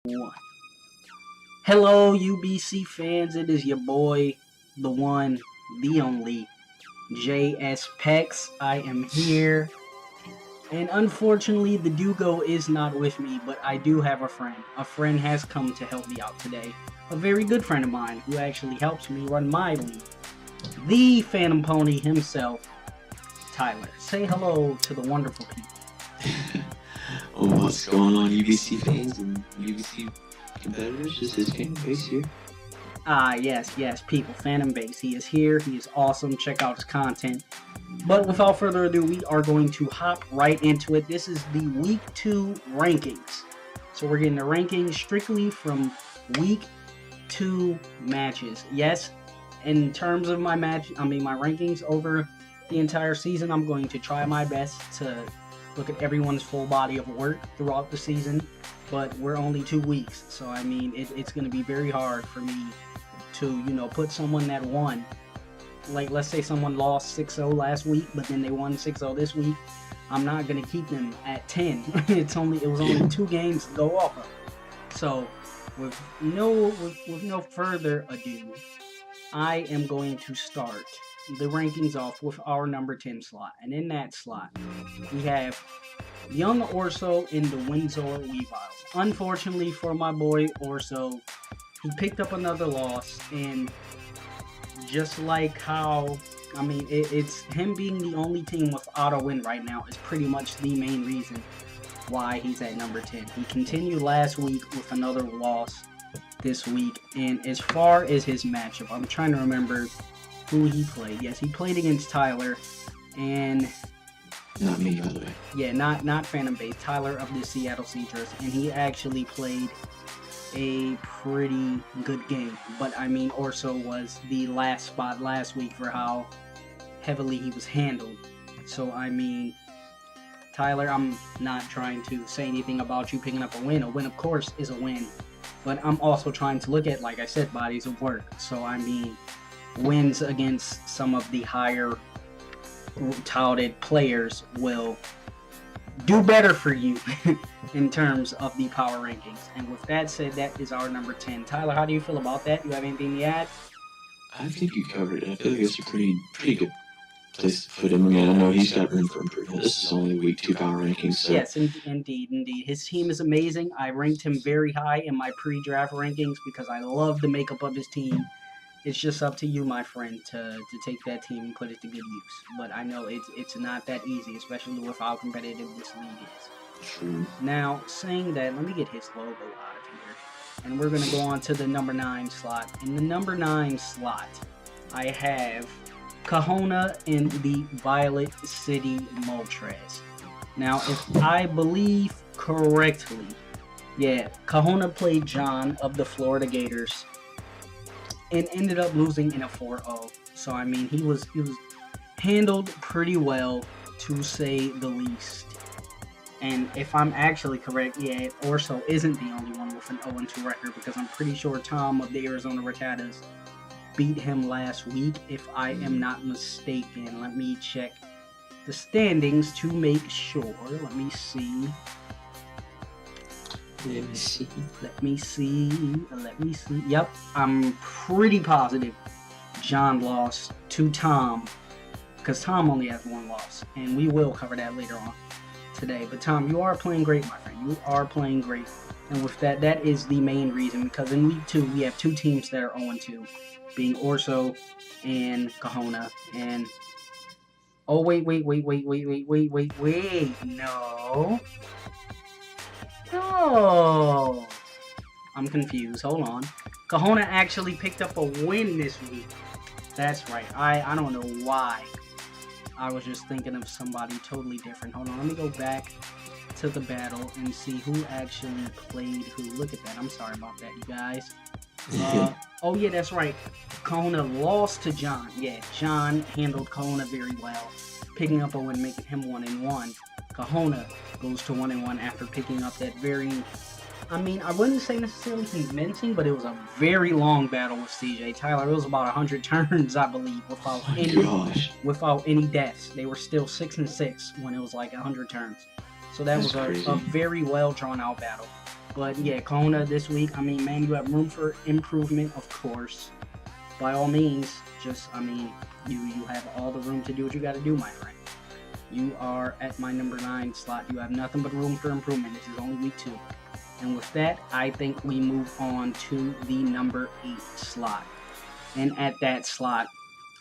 One. Hello, UBC fans. It is your boy, the one, the only, JS Pex. I am here. And unfortunately, the Dugo is not with me, but I do have a friend. A friend has come to help me out today. A very good friend of mine who actually helps me run my league. The Phantom Pony himself, Tyler. Say hello to the wonderful people. What's going on, UBC fans and UBC competitors? This is Phantom Base here. Yes, people. Phantom Base. He is here. He is awesome. Check out his content. But without further ado, we are going to hop right into it. This is the Week 2 rankings. So we're getting the rankings strictly from Week 2 matches. Yes, in terms of my rankings over the entire season, I'm going to try my best to look at everyone's full body of work throughout the season. But we're only 2 weeks, so it's going to be very hard for me to, put someone that won. Like, let's say someone lost 6-0 last week, but then they won 6-0 this week. I'm not going to keep them at 10. It was only 2 games to go off of. So, with no further ado, I am going to start the rankings off with our number 10 slot. And in that slot, we have Young Orso in the Windsor Weaviles. Unfortunately for my boy Orso, he picked up another loss, and just like how, it's him being the only team without a win right now is pretty much the main reason why he's at number 10. He continued last week with another loss this week, and as far as his matchup, I'm trying to remember who he played. Yes, he played against Tyler, and Not me, by the way. yeah, not Phantom Base, Tyler of the Seattle Seeders, and he actually played a pretty good game. But Orso was the last spot last week for how heavily he was handled. So Tyler, I'm not trying to say anything about you picking up a win. A win, of course, is a win. But I'm also trying to look at, like I said, bodies of work. So wins against some of the higher touted players will do better for you in terms of the power rankings. And with that said, that is our number 10. Tyler, how do you feel about that? You have anything to add? I think you covered it. I feel like it's a pretty good place to put him. I know he's got room for improvement. This is only Week 2 power rankings, so... Yes, indeed. His team is amazing. I ranked him very high in my pre-draft rankings because I love the makeup of his team. It's just up to you, my friend, to take that team and put it to good use. But I know it's not that easy, especially with how competitive this league is. True. Now, saying that, let me get his logo out of here. And we're going to go on to the number 9 slot. In the number 9 slot, I have Kahona in the Violet City Moltres. Now, if I believe correctly, yeah, Kahona played John of the Florida Gators and ended up losing in a 4-0. So he was handled pretty well, to say the least. And if I'm actually correct, yeah, Orso isn't the only one with an 0-2 record, because I'm pretty sure Tom of the Arizona Rattatas beat him last week, if I am not mistaken. Let me check the standings to make sure. Let me see. Yep, I'm pretty positive John lost to Tom, because Tom only has 1 loss, and we will cover that later on today. But Tom, you are playing great, my friend. You are playing great. And with that is the main reason, because in Week 2, we have 2 teams that are 0-2, being Orso and Kahona. And oh, wait, no, I'm confused. Hold on. Kahona actually picked up a win this week. That's right. I don't know why. I was just thinking of somebody totally different. Hold on. Let me go back to the battle and see who actually played who. Look at that. I'm sorry about that, you guys. Oh, yeah, that's right. Kahona lost to John. Yeah, John handled Kahona very well, picking up a win, making him 1-1. Kahona goes to 1-1 after picking up that very, I wouldn't say necessarily convincing, but it was a very long battle with CJ. Tyler, it was about 100 turns, I believe, without any deaths. They were still 6-6 when it was like 100 turns. So that was a very well drawn out battle. But yeah, Kona this week, I mean, man, you have room for improvement, of course. By all means, just, I mean, you have all the room to do what you got to do, my friend. You are at my number 9 slot. You have nothing but room for improvement. This is only week 2. And with that, I think we move on to the number 8 slot. And at that slot,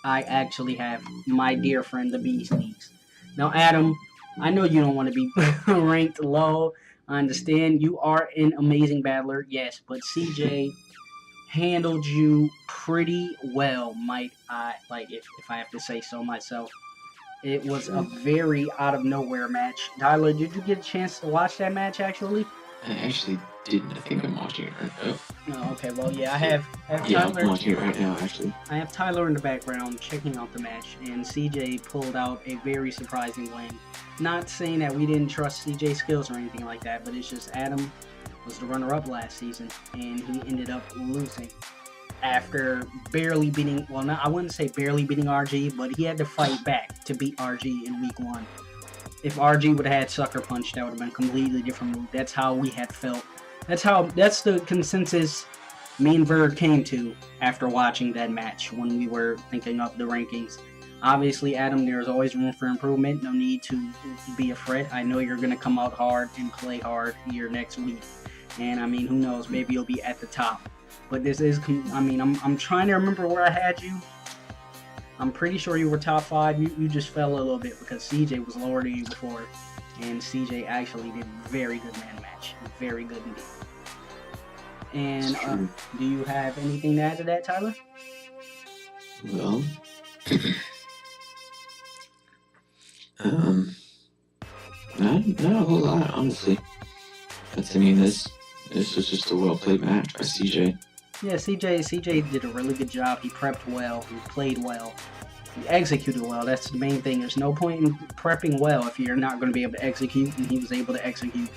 I actually have my dear friend, the Beasties. Now, Adam, I know you don't want to be ranked low. I understand you are an amazing battler, yes, but CJ handled you pretty well, might I, like, if I have to say so myself. It was a very out of nowhere match. Tyler, did you get a chance to watch that match actually? I actually didn't. I think I'm watching it right now. Oh, okay. Well, yeah, I have Yeah, Tyler. I'm watching it right now, actually. I have Tyler in the background checking out the match, and CJ pulled out a very surprising win. Not saying that we didn't trust CJ's skills or anything like that, but it's just Adam was the runner-up last season, and he ended up losing after barely beating, well, not, I wouldn't say barely beating RG, but he had to fight back to beat RG in week 1. If RG would have had Sucker Punch, that would have been a completely different move. That's how we had felt. That's the consensus me and Bird came to after watching that match when we were thinking up the rankings. Obviously, Adam, there's always room for improvement. No need to be afraid. I know you're going to come out hard and play hard here next week. And, I mean, who knows? Maybe you'll be at the top. But this is, I mean, I'm trying to remember where I had you. I'm pretty sure you were top 5. You just fell a little bit because CJ was lower than you before. And CJ actually did very good man match. Very good indeed. And do you have anything to add to that, Tyler? Well, not a whole lot, honestly. But I mean, this was just a well played match by CJ. Yeah, CJ did a really good job. He prepped well. He played well. He executed well. That's the main thing. There's no point in prepping well if you're not going to be able to execute, and he was able to execute.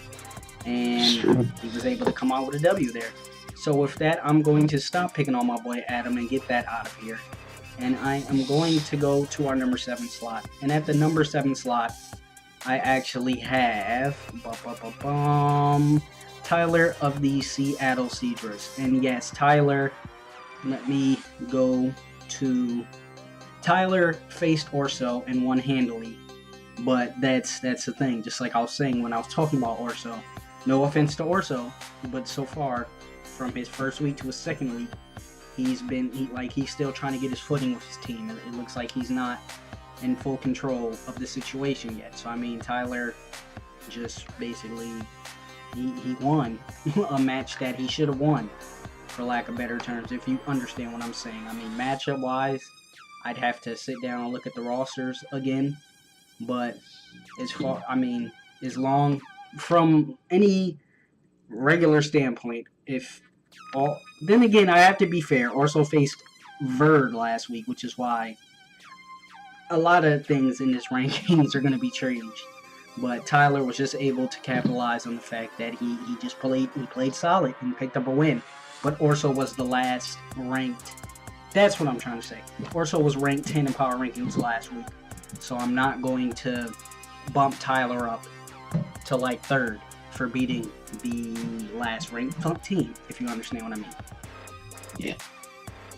And he was able to come out with a W there. So with that, I'm going to stop picking on my boy Adam and get that out of here. And I am going to go to our number 7 slot. And at the number 7 slot, I actually have Tyler of the Seattle Cedras. And yes, Tyler, let me go to... Tyler faced Orso and won handily. But that's the thing. Just like I was saying when I was talking about Orso. No offense to Orso, but so far, from his first week to his second week, he's still trying to get his footing with his team. It looks like he's not in full control of the situation yet. So I mean, Tyler just basically he won a match that he should have won, for lack of better terms. If you understand what I'm saying. I mean, matchup wise, I'd have to sit down and look at the rosters again. But as long from any regular standpoint, then again, I have to be fair. Orso faced Verd last week, which is why a lot of things in this rankings are going to be changed. But Tyler was just able to capitalize on the fact that he played solid and picked up a win. But Orso was the last ranked. That's what I'm trying to say. Orso was ranked 10 in power rankings last week. So I'm not going to bump Tyler up to like 3rd for beating the last ranked team, if you understand what I mean. Yeah.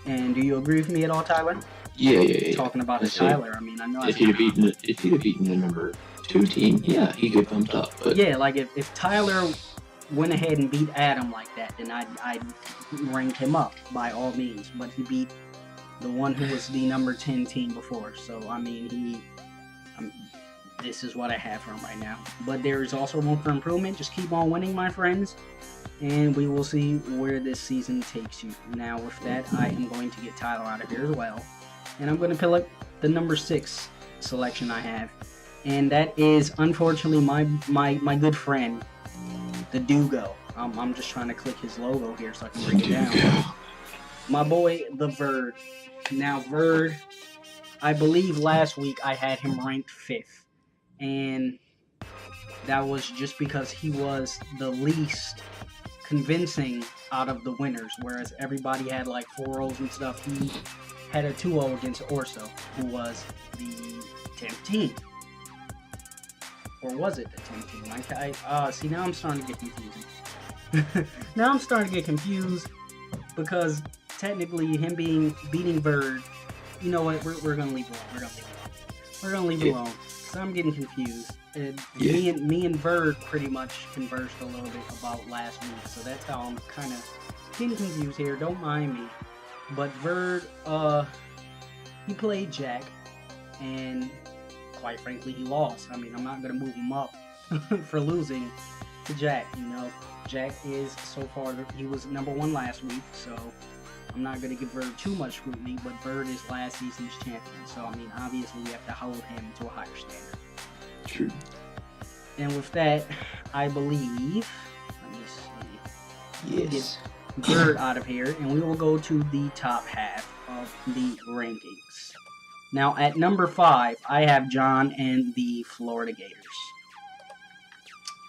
And do you agree with me at all, Tyler? Yeah. Talking about Tyler, I mean, I know. If he'd have beaten the number 2 team, yeah, he could bumped up. But yeah, like if Tyler went ahead and beat Adam like that, then I'd rank him up by all means. But he beat the one who was the number 10 team before. So I mean, this is what I have for him right now. But there is also room for improvement. Just keep on winning, my friends. And we will see where this season takes you. Now, with that, I am going to get Tyler out of here as well. And I'm going to pick up the number 6 selection I have. And that is, unfortunately, my good friend, the Dugo. I'm just trying to click his logo here so I can break it down. My boy, the Verd. Now, Verd, I believe last week I had him ranked 5th. And that was just because he was the least convincing out of the winners, whereas everybody had like 4-0s and stuff. He had a 2-0 against Orso, who was the 10th team. Or was it the 10th team? See, now I'm starting to get confusing. Now I'm starting to get confused because technically him beating Bird, you know what? We're gonna leave it alone. We're gonna leave it alone. So I'm getting confused. And me and Bird pretty much conversed a little bit about last week, so that's how I'm kind of getting confused here. Don't mind me. But Bird, he played Jack, and quite frankly, he lost. I mean, I'm not gonna move him up for losing to Jack. You know, Jack is so far he was number 1 last week, so I'm not gonna give Bird too much scrutiny. But Bird is last season's champion, so I mean, obviously, we have to hold him to a higher standard. True. And with that, I believe, let me see. Yes. Get Bird out of here, and we will go to the top half of the rankings. Now, at number 5, I have John and the Florida Gators.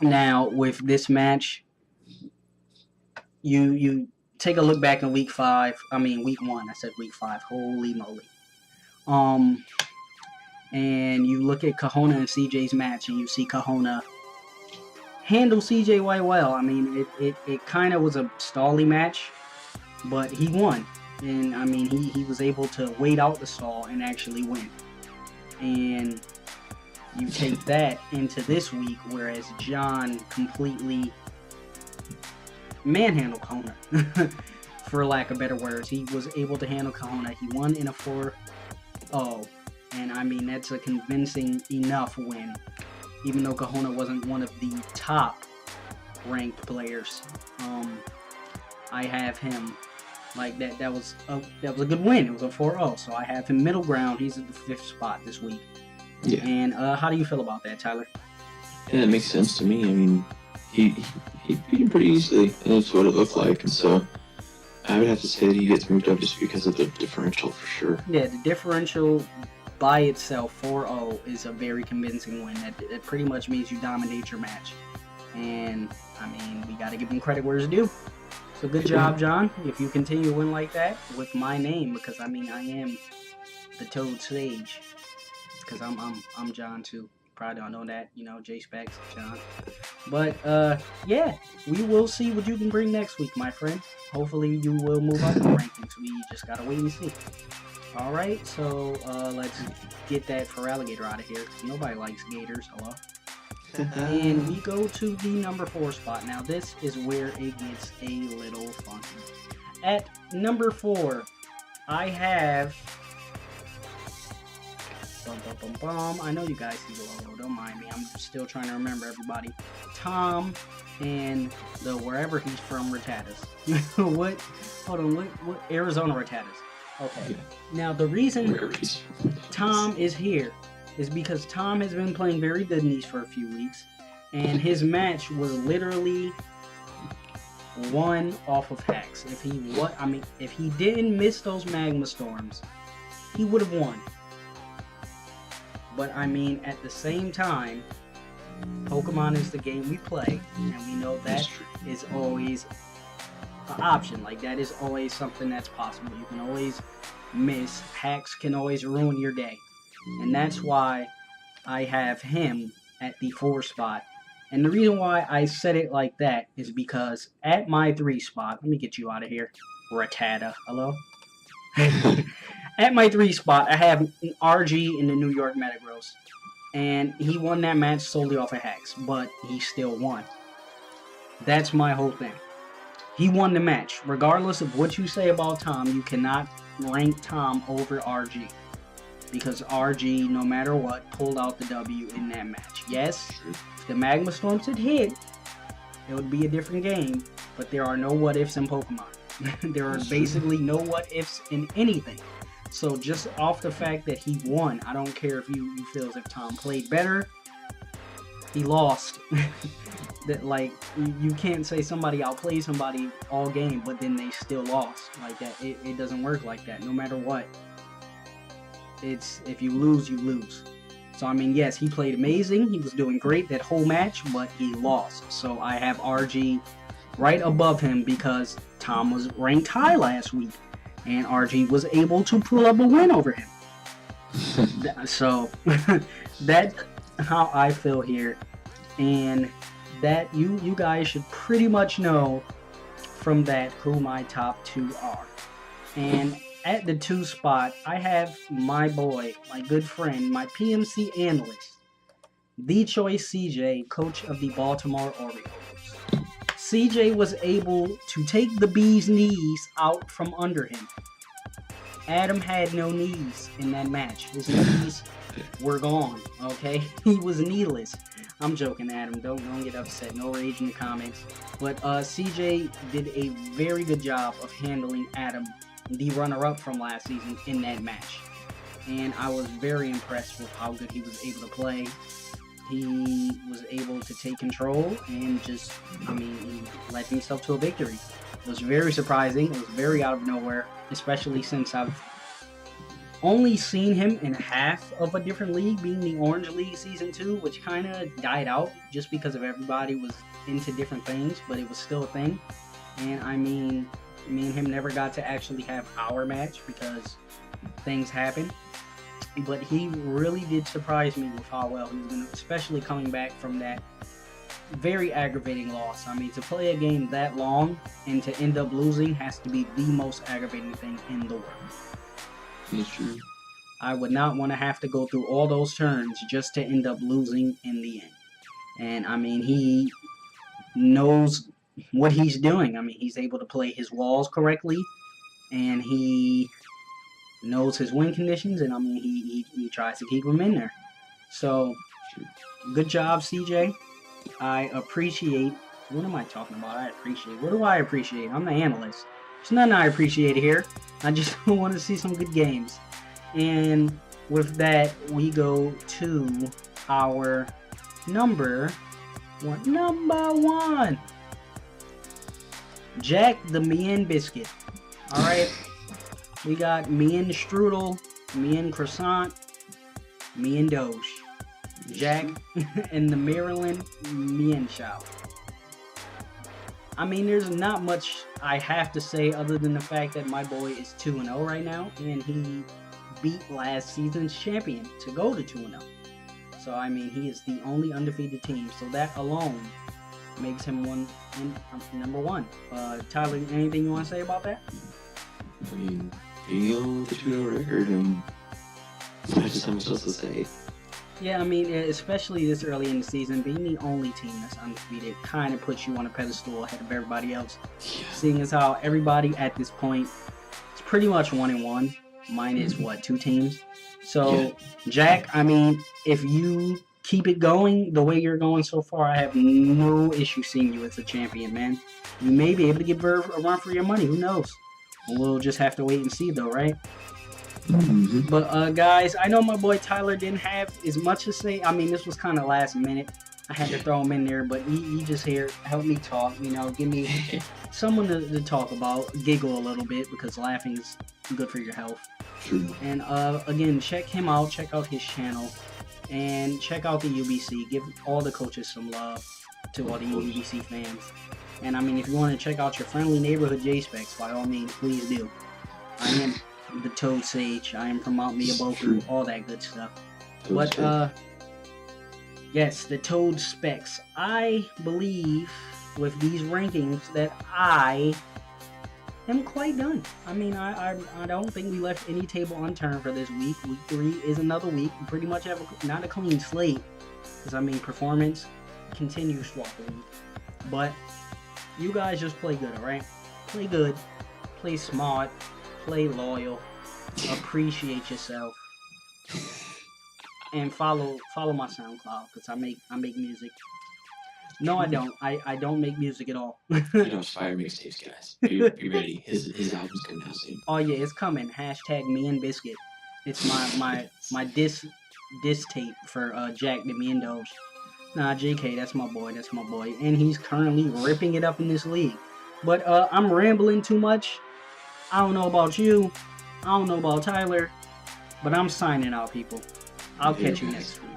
Now, with this match, you take a look back in week 1. I said week 5. Holy moly. And you look at Kahona and CJ's match, and you see Kahona handle CJ quite well. I mean, it kind of was a stally match, but he won. And, I mean, he was able to wait out the stall and actually win. And you take that into this week, whereas John completely manhandled Kahona, for lack of better words. He was able to handle Kahona. He won in a 4-0. And, I mean, that's a convincing enough win, even though Kahona wasn't one of the top ranked players. I have him like that. That was a good win. It was a 4-0. So I have him middle ground. He's at the 5th spot this week. Yeah. And how do you feel about that, Tyler? Yeah, that makes sense to me. I mean, he beat him pretty easily, and that's what it looked like. And so I would have to say that he gets moved up just because of the differential for sure. Yeah, the differential by itself, 4-0, is a very convincing win. It pretty much means you dominate your match. And, I mean, we got to give him credit where it's due. So good job, John. If you continue to win like that with my name, because, I mean, I am the Toad Sage. Because I'm John, too. Probably don't know that, you know, J-Specs, John. But, yeah, we will see what you can bring next week, my friend. Hopefully you will move up the rankings. We just got to wait and see. Alright, so let's get that for alligator out of here, because nobody likes gators. Hello? And we go to the number 4 spot. Now, this is where it gets a little funky. At number 4, I have... I know you guys see the logo, don't mind me. I'm still trying to remember everybody. Tom and the wherever he's from, Rattatas. What? Arizona Rattatas. Okay. Yeah. Now, the reason Tom is here is because Tom has been playing very good in these for a few weeks, and his match was literally won off of hacks. If he didn't miss those magma storms, he would have won. But I mean, at the same time, Pokemon is the game we play, and we know that is always an option. Like, that is always something that's possible. You can always miss. Hacks can always ruin your day. And that's why I have him at the 4 spot. And the reason why I said it like that is because at my 3 spot, let me get you out of here, Rattata. Hello? At my 3 spot, I have RG in the New York Metagross. And he won that match solely off of hacks, but he still won. That's my whole thing. He won the match. Regardless of what you say about Tom, you cannot rank Tom over RG. Because RG, no matter what, pulled out the W in that match. Yes, if the Magma Storms had hit, it would be a different game. But there are no what-ifs in Pokemon. There are basically no what-ifs in anything. So just off the fact that he won, I don't care if you feel as if Tom played better. He lost. That, like, you can't say somebody outplayed somebody all game, but then they still lost. Like that, it doesn't work like that. No matter what, it's if you lose, you lose. So I mean, yes, he played amazing. He was doing great that whole match, but he lost. So I have RG right above him because Tom was ranked high last week, and RG was able to pull up a win over him. So that's how I feel here. And that you guys should pretty much know from that who my top 2 are. And at the 2 spot, I have my boy, my good friend, my PMC analyst, the choice CJ, coach of the Baltimore Orioles. CJ was able to take the bee's knees out from under him. Adam had no knees in that match. His knees were gone, okay? He was kneeless. I'm joking, Adam. Don't get upset. No rage in the comments. But CJ did a very good job of handling Adam, the runner-up from last season, in that match. And I was very impressed with how good he was able to play. He was able to take control and just, he led himself to a victory. It was very surprising. It was very out of nowhere, especially since I've only seen him in half of a different league, being the Orange League Season 2, which kind of died out just because of everybody was into different things, but it was still a thing. And me and him never got to actually have our match because things happened. But he really did surprise me with how well he was doing, especially coming back from that very aggravating loss. To play a game that long and to end up losing has to be the most aggravating thing in the world. It's true. I would not want to have to go through all those turns just to end up losing in the end. And he knows what he's doing. He's able to play his walls correctly, and he knows his win conditions, and he tries to keep them in there. So, good job, CJ. I appreciate. What am I talking about? What do I appreciate? I'm the analyst. There's nothing I appreciate here. I just want to see some good games. And with that, we go to our number one. Jack the Mien Biscuit. Alright. We got Mien Strudel, Mien Croissant, Mien Doge. Jack and the Maryland Mien Shop. There's not much I have to say other than the fact that my boy is 2-0 right now, and he beat last season's champion to go to 2-0. So, he is the only undefeated team, so that alone makes him number one. Tyler, anything you want to say about that? Being on the 2-0 record, I just have much else to say. Yeah, especially this early in the season, being the only team that's undefeated kind of puts you on a pedestal ahead of everybody else. Yeah. Seeing as how everybody at this point is pretty much 1-1, minus 2 teams. So, yeah. Jack, if you keep it going the way you're going so far, I have no issue seeing you as a champion, man. You may be able to give a run for your money. Who knows? We'll just have to wait and see, though, right? Mm-hmm. But guys, I know my boy Tyler didn't have as much to say. This was kind of last minute. I had to throw him in there, but he just here help me talk. Give me someone to talk about, giggle a little bit, because laughing is good for your health. True. And again, check him out. Check out his channel, and check out the UBC. Give all the coaches some love to all the UBC fans. And if you want to check out your friendly neighborhood J-Specs, by all means, please do. I am the Toad Sage. I am from Mount Miyaboku, all that good stuff. But yes, the Toad Specs. I believe with these rankings that I am quite done. I don't think we left any table unturned for this week. Week 3 is another week. We pretty much have not a clean slate, because performance continues throughout the week. But you guys just play good, alright? Play good, play smart, play loyal, appreciate yourself, and follow my SoundCloud, because I make music. No, I don't. I don't make music at all. Fire mixtapes, guys. Be ready. His album's coming out soon. Oh yeah, it's coming. # me and Biscuit. It's my diss tape for Jack the Me and Doge. Nah, JK, that's my boy, and he's currently ripping it up in this league. But I'm rambling too much. I don't know about you, I don't know about Tyler, but I'm signing out, people. I'll catch you next week.